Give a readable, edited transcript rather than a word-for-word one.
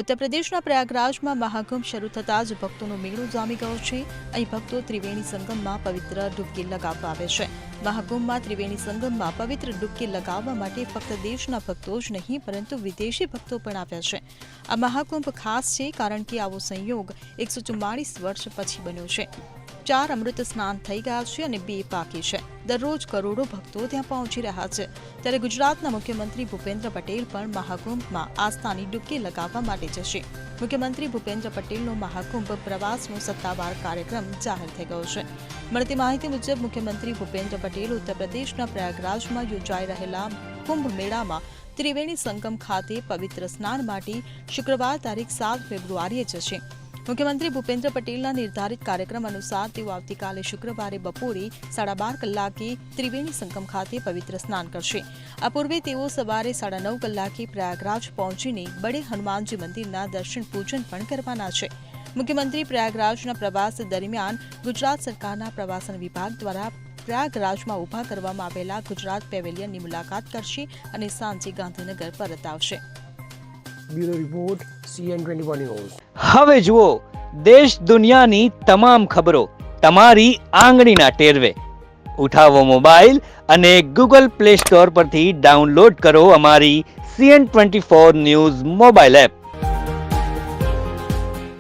ઉત્તર પ્રદેશના પ્રયાગરાજમાં મહાકુંભ શરૂ થતાં જ ભક્તોનો મેળો જામી ગયો છે। અહીં ભક્તો ત્રિવેણી સંગમમાં પવિત્ર ડૂબકી લગાવવા આવે છે। મહાકુંભમાં ત્રિવેણી સંગમમાં પવિત્ર ડૂબકી લગાવવા માટે ફક્ત દેશના ભક્તો જ નહીં પરંતુ વિદેશી ભક્તો પણ આવ્યા છે। આ મહાકુંભ ખાસ છે કારણ કે આવો સંયોગ 144 વર્ષ પછી બન્યો છે। 4 અમૃત સ્નાન થઈ ગયા છે અને 2 બાકી છે। દરરોજ કરોડો ભક્તો ત્યાં પહોંચી રહ્યા છે। ત્યારે ગુજરાતના મુખ્યમંત્રી ભૂપેન્દ્ર પટેલ પણ મહાકુંભમાં આસ્થાની ડૂબકી લગાવવા માટે જશે। મુખ્યમંત્રી ભૂપેન્દ્ર પટેલનો મહાકુંભ પ્રવાસનો સત્તાવાર કાર્યક્રમ જાહેર થઈ ગયો છે। મળતી માહિતી મુજબ મુખ્યમંત્રી ભૂપેન્દ્ર પટેલ ઉત્તર પ્રદેશના પ્રયાગરાજમાં યોજાઈ રહેલા કુંભ મેળામાં ત્રિવેણી સંગમ ખાતે પવિત્ર સ્નાન માટે શુક્રવાર તારીખ 7 ફેબ્રુઆરીએ જશે। મુખ્યમંત્રી ભૂપેન્દ્ર પટેલના નિર્ધારિત કાર્યક્રમ અનુસાર તેઓ આવતીકાલે શુક્રવારે બપોરે 12:30 કલાકે ત્રિવેણી સંગમ ખાતે પવિત્ર સ્નાન કરશે। આ પૂર્વે તેઓ સવારે 9:30 કલાકે પ્રયાગરાજ પહોંચીને બડે હનુમાનજી મંદિરના દર્શન પૂજન પણ કરવાના છે। મુખ્યમંત્રી પ્રયાગરાજના પ્રવાસ દરમિયાન ગુજરાત સરકારના પ્રવાસન વિભાગ દ્વારા પ્રયાગરાજમાં ઊભા કરવામાં આવેલા ગુજરાત પેવેલિયનની મુલાકાત કરશે અને સાંજે ગાંધીનગર પરત આવશે। Bureau report CN21 news. હવે જુઓ દેશ દુનિયાની તમામ ખબરો તમારી આંગળીના ટેરવે। ઉઠાવો મોબાઈલ અને Google Play Store પરથી ડાઉનલોડ કરો અમારી CN24 ન્યૂઝ મોબાઈલ એપ।